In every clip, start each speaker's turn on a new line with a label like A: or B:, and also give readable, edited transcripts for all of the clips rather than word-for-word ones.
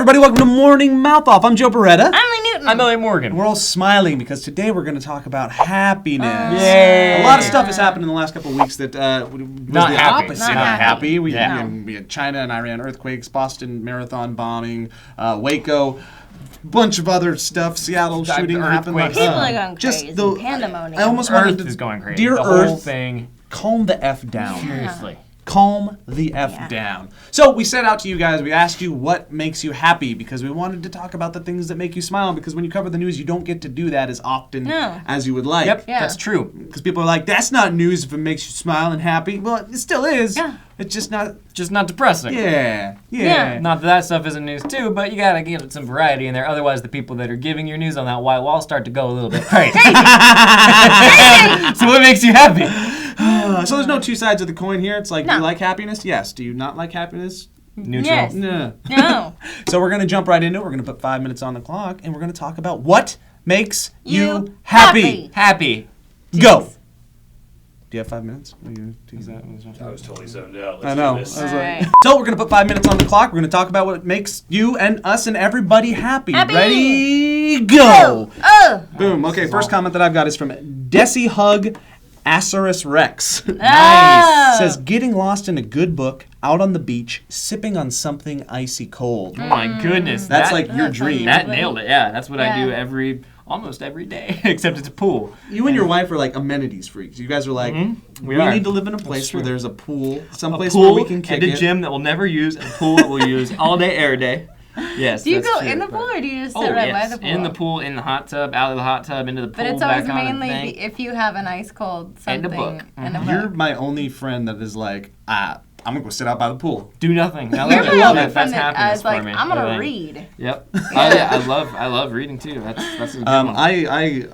A: everybody. Welcome to Morning Mouth Off. I'm Joe Beretta.
B: I'm Lee Newton.
C: I'm Elliot Morgan.
A: We're all smiling because today we're going to talk about happiness.
C: Yay.
A: A lot of stuff has happened in the last couple of weeks that was
C: Not
A: the
C: happy.
A: opposite
B: Not
A: of happy. We
B: No.
A: had China and Iran earthquakes, Boston marathon bombing, Waco, bunch of other stuff. Seattle
C: The
A: shooting happened.
C: earthquakes.
B: People are going
A: just
B: crazy.
A: the
B: Pandemonium.
A: I almost wanted
C: Earth
A: to
C: is going crazy.
A: Dear
C: the
A: Earth,
C: whole thing.
A: calm the F down.
C: Seriously.
A: Calm the F down. So we set out to you guys, we asked you what makes you happy because we wanted to talk about the things that make you smile because when you cover the news, you don't get to do that as often as you would like.
C: Yep,
B: Yeah.
C: that's true.
A: Because people are like, that's not news if it makes you smile and happy. Well, it still is.
B: Yeah.
A: It's just not.
C: Just not depressing.
A: Yeah.
C: Not that stuff isn't news too, but you gotta give some variety in there. Otherwise, the people that are giving your news on that white wall start to go a little bit crazy. So what makes you happy?
A: So there's no two sides of the coin here. It's like, do you
B: No.
A: like happiness? Yes. Do you not like happiness?
C: Neutral.
B: Yes.
A: No.
B: No.
A: So we're going to jump right into it. We're going to put 5 minutes on the clock, and we're going to talk about what makes you
B: You
A: happy.
C: Happy.
A: Go. Do you have 5 minutes?
D: I was totally zoned out.
A: I know.
D: Let's do
A: I was
D: this.
B: All
A: like-
B: right.
A: So we're going to put 5 minutes on the clock. We're going to talk about what makes you and us and everybody happy.
B: Happy.
A: Ready? Go.
B: Oh.
A: Boom. Okay, first comment that I've got is from Desi Hug Acerus Rex.
B: Nice.
A: Says, getting lost in a good book, out on the beach, sipping on something icy cold.
C: Oh my goodness.
A: That's
C: that,
A: like your
B: That's
A: dream.
C: that nailed it. Yeah, that's what I do
B: Yeah.
C: almost every day, except it's a pool.
A: You and your wife are like amenities freaks. You guys are like, we
C: are.
A: need to live in a place where
C: true.
A: there's a pool, someplace
C: A pool
A: where we can kick
C: and a
A: it.
C: gym that we'll never use, and a pool that we'll use all day, every day. Yes.
B: Do you
C: that's
B: go
C: true,
B: in the
C: but-
B: pool or do you just sit
C: Oh,
B: right
C: yes.
B: by the pool?
C: In the pool, in the hot tub, out of the hot tub, into the pool,
B: But it's always
C: back on the
B: mainly
C: thing.
B: if you have an ice cold
C: And
B: something.
C: a book.
B: And a
A: You're
B: book.
A: my only friend that is like, I'm going to go sit out by the pool.
C: Do nothing. I
B: You're
C: love it.
B: my only
C: That's
B: friend that I
C: happiness
B: was like,
C: for me.
B: I'm gonna
C: Everything.
B: read.
C: Yep. Oh yeah, I love reading too. That's a good one.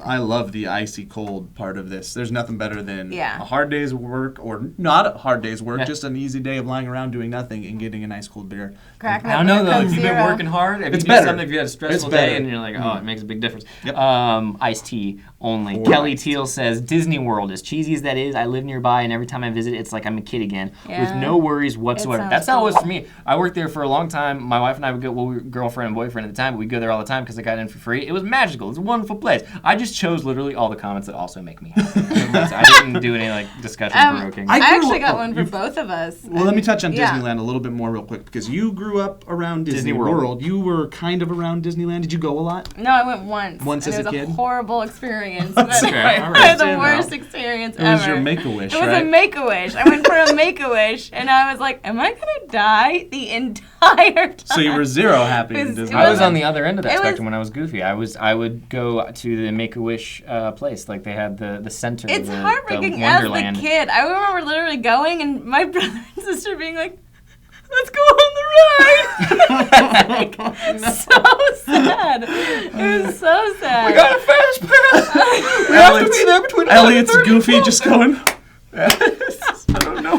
A: I love the icy cold part of this. There's nothing better than
B: Yeah.
A: a hard day's work, or not a hard day's work,
C: Yeah.
A: just an easy day of lying around doing nothing and getting a nice cold beer.
B: Cracking
C: I
B: up
C: don't know
B: with a
C: though.
B: Coke
C: If you've been
B: Zero.
C: working hard, if
A: It's
C: you do
A: better.
C: something, if you had a stressful
A: It's better.
C: day and you're like, oh, it makes a big difference.
A: Yep.
C: Iced tea only.
A: Or
C: Kelly
A: iced tea.
C: Teal says Disney World, as cheesy as that is, I live nearby, and every time I visit, it's like I'm a kid again, with
B: Yeah.
C: no worries whatsoever.
B: sounds
C: That's how it was
B: cool.
C: for me. I worked there for a long time. My wife and I would go. Well, we were girlfriend and boyfriend at the time, but we'd go there all the time because I got in for free. It was magical. It's a wonderful place. I just chose literally all the comments that also make me happy. I didn't do any like discussion provoking.
A: I
B: I
A: grew
B: actually got
A: up-
B: one for both of us.
A: Well, let me touch on
B: Yeah.
A: Disneyland a little bit more real quick because you grew up around Disney
C: Disney
A: World.
C: World.
A: You were kind of around Disneyland. Did you go a lot?
B: No, I went once.
A: Once
B: and
A: as a
B: it was
A: kid?
B: a horrible experience. But
C: Okay, all
B: I
C: right.
B: had the
C: Stand
B: worst
C: out.
B: experience
A: It was
B: ever.
A: your Make-A-Wish,
B: It was
A: right?
B: a Make-A-Wish. I went for a Make-A-Wish, and I was like, am I going to die the entire time?
A: So you were zero happy in
B: It was-
A: Disneyland.
C: I was on the other end of that
B: It was-
C: spectrum when I was goofy. I would go to the Make-A-Wish place, like they had the center.
B: It's
C: the
B: heartbreaking
C: the
B: as
C: Wonderland.
B: the kid. I remember literally going, and my brother and sister being like, let's go on the ride. So sad. It was so sad.
C: We got a fast pass. We have to be there between.
A: Elliot's goofy, just going.
C: I don't know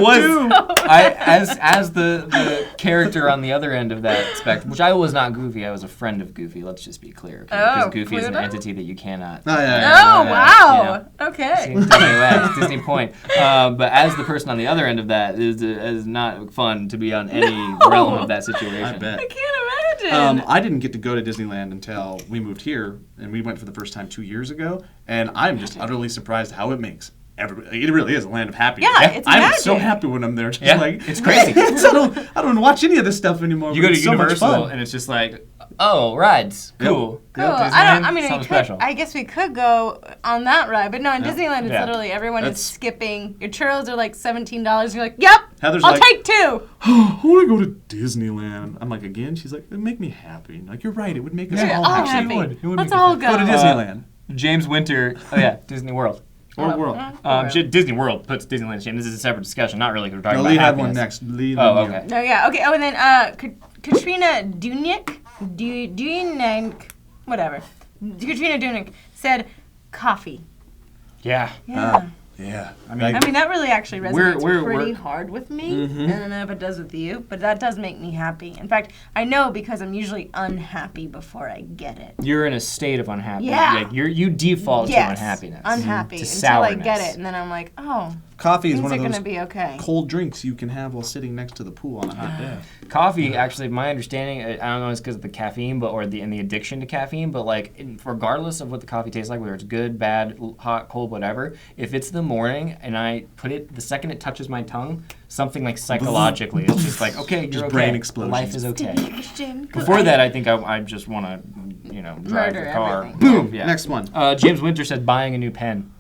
C: what to do. As the character on the other end of that spectrum, which I was not Goofy, I was a friend of Goofy. Let's just be clear, okay? Because
B: Oh,
C: Goofy is an
B: Pluto?
C: entity that you cannot.
A: Oh, yeah,
B: Oh,
A: yeah.
B: wow.
C: See,
B: Okay.
C: Disney West, Disney Point. But as the person on the other end of that, is not fun to be on any realm of that situation.
A: I bet.
B: I can't imagine.
A: I didn't get to go to Disneyland until we moved here, and we went for the first time 2 years ago, and I'm just utterly surprised how it makes everybody. It really is a land of happiness.
B: Yeah, it's
A: I'm
B: magic.
A: so happy when I'm there. Just
C: Yeah,
A: like
C: it's crazy.
A: I don't watch any of this stuff anymore.
C: You
A: but
C: go to
A: it's so much
C: Universal
A: fun.
C: and it's just like, oh, rides, cool.
B: Cool.
C: Disneyland,
B: I mean,
C: something
B: we
C: special.
B: could, I guess we could go on that ride, but no, in Disneyland, it's
C: Yeah.
B: literally everyone
A: That's-
B: is skipping. Your churros are like $17. You're like, yep,
A: Heather's
B: I'll
A: like-
B: take two.
A: I want to go to Disneyland. I'm like, again? She's like, it'd make me happy. Like, you're right. It would make us
C: Yeah,
A: all
B: all
A: happy.
B: happy.
C: It would
B: Let's
C: make
B: all
C: me
B: go.
A: Go to Disneyland.
C: James Winter. Oh yeah, Disney World.
A: Or World.
C: Disney World puts Disneyland to shame. This is a separate discussion. Not really. 'Cause we're talking
A: No,
C: about
A: Lee had
C: happiness.
A: one next. Lee,
C: Oh,
A: then you.
C: okay.
B: No, yeah, okay. Oh, and then Katrina Dunick, whatever. Katrina Dunick said coffee.
C: Yeah.
B: Yeah.
A: Yeah.
B: I mean, that really actually resonates
C: We're-
B: pretty hard with me.
A: Mm-hmm.
B: I don't know if it does with you, but that does make me happy. In fact, I know because I'm usually unhappy before I get it.
C: You're in a state of unhappiness.
B: Yeah.
C: Like you default
B: Yes,
C: to unhappiness.
B: unhappy
C: To
B: until I get
C: sourness.
B: it, and then I'm like, oh,
A: Coffee is
B: Things
A: one
B: are
A: of
B: going
A: those
B: to be okay.
A: cold drinks you can have while sitting next to the pool on a hot day.
C: Coffee, actually, my understanding, I don't know if it's because of the caffeine and the addiction to caffeine, but like regardless of what the coffee tastes like, whether it's good, bad, hot, cold, whatever, if it's the morning and I put it, the second it touches my tongue, something like psychologically, it's just like, okay, you're
A: Just
C: okay.
A: brain explosions.
C: Life is okay. Before that, I think I just want to, drive
B: Murder
C: the car.
B: everything.
A: Boom.
C: Yeah.
A: Next one.
C: James Winter said buying a new pen.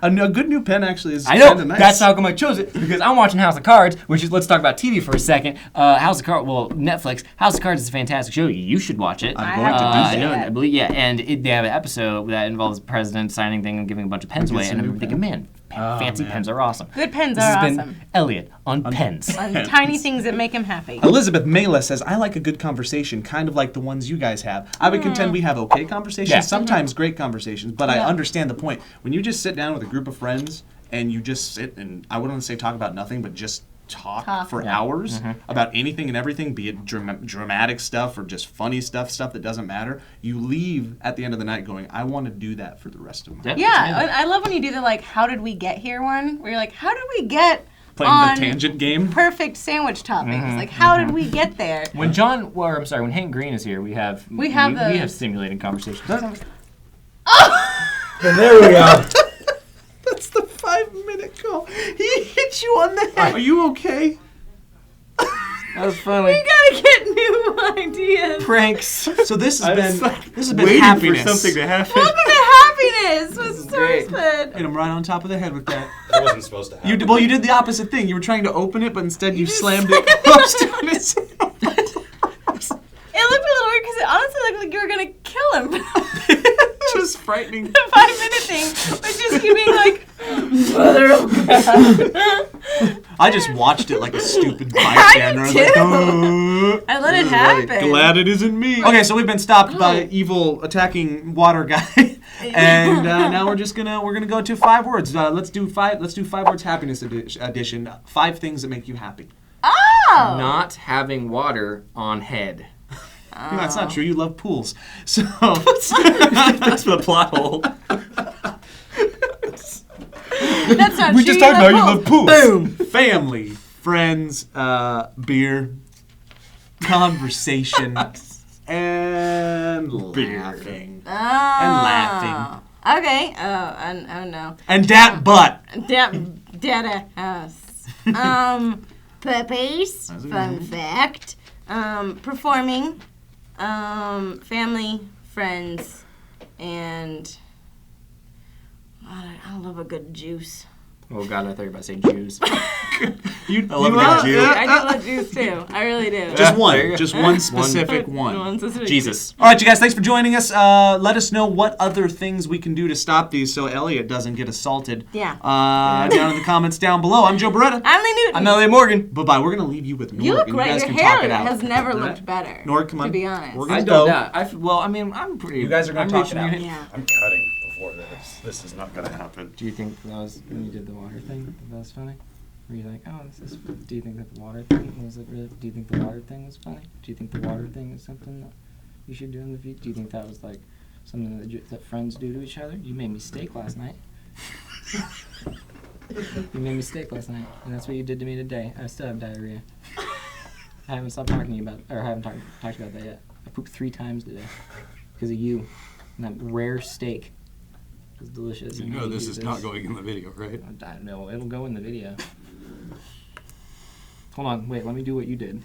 A: A good new pen actually is
C: I know.
A: kind of nice.
C: That's how come I chose it, because I'm watching House of Cards, which is, let's talk about TV for a second. Netflix. House of Cards is a fantastic show. You should watch it.
A: I'm going to do
C: I
A: that.
C: know, I believe, yeah. And they have an episode that involves the president signing thing and giving a bunch of pens away.
A: Gets a
C: And I
A: new
C: remember thinking, man, fancy
A: man.
C: pens are awesome.
B: Good pens
C: This
B: are
C: has
B: awesome.
C: been Elliot on pens.
B: On tiny things that make him happy.
A: Elizabeth Mela says, I like a good conversation, kind of like the ones you guys have. I would contend we have okay conversations,
C: Yeah.
A: sometimes great conversations, but I
B: Yeah.
A: understand the point. When you just sit down with a group of friends and you just sit and, I wouldn't say talk about nothing, but just talk for hours about anything and everything, be it dramatic stuff or just funny stuff that doesn't matter, you leave at the end of the night going, I want to do that for the rest of my life.
B: Yeah, I love when you do the like, how did we get here one? Where you're like, how did we get
A: Playing
B: on
A: the tangent game.
B: perfect sandwich toppings? Like, how did we get there?
C: When when Hank Green is here, we have stimulating conversations.
E: And there we go.
A: That's the 5-minute call. He hit you on the head. Are you okay?
C: That was funny.
B: We gotta get new ideas.
C: Pranks.
A: So this has been
E: Waiting
A: happiness.
E: for something to happen.
B: Welcome to happiness with
C: great.
B: SourceFed.
A: Hit him right on top of the head with that.
D: That wasn't supposed to happen.
A: You did the opposite thing. You were trying to open it, but instead you slammed it close to his
B: It looked a little weird because it honestly looked like you were gonna kill him.
A: Just frightening.
B: The 5-minute thing was just you being like, Mother of God.
A: I just watched it like a stupid bystander. I was like, oh.
B: I let it happen.
A: Glad it isn't me. Okay, so we've been stopped by evil attacking water guy, and now we're gonna go to 5 words. Let's do 5 words happiness edition. 5 things that make you happy.
B: Oh!
C: Not having water on head.
A: No, that's not true. You love pools. So
C: That's the plot hole.
B: That's not
A: we
B: true.
A: just talked about you
B: love
A: love pools.
C: Boom.
A: Family, friends, beer, conversation, and laughing.
B: Oh.
A: And laughing.
B: Okay. Oh no.
A: And dat butt.
B: Data house. Puppies. Fun fact. Performing. Family, friends, and I love a good juice.
C: Oh God, I thought you were about to say Jews.
A: I
C: love a good Jew.
B: I do love juice too. I really do.
A: Just
C: there you
A: one.
C: go.
A: Just one specific one.
B: One specific
C: Jesus.
A: All right, you guys, thanks for joining us. Let us know what other things we can do to stop these so Elliot doesn't get assaulted.
B: Yeah.
A: Down in the comments down below. I'm Joe Beretta.
B: I'm Lee Newton.
C: I'm Elliot Morgan.
A: Bye-bye. We're going to leave you with Norg.
B: You look
A: and
B: great.
A: You guys
B: Your
A: can talk
B: hair
A: it out.
B: has never looked better.
A: Norg, come on.
B: To be honest.
A: We're
C: I
A: gonna
C: don't
A: go.
C: doubt. I'm pretty.
A: You guys are gonna
C: I'm
A: talk it
C: reaching
A: out.
C: you.
B: Yeah.
D: I'm cutting before this. This is not gonna happen.
C: Do you think that was when you did the water thing? That was funny. Were you like, oh, this is? Do you think that the water thing was it really? Do you think the water thing was funny? Do you think the water thing is something that you should do in the future? Do you think that was like something that friends do to each other? You made me steak last night. You made me steak last night, and that's what you did to me today. I still have diarrhea. I haven't stopped talking to you about, or I haven't talked about that yet. I pooped 3 times today because of you and that rare steak. It was delicious.
E: You know this is not going in the video, right?
C: I don't know. It'll go in the video. Hold on. Wait. Let me do what you did.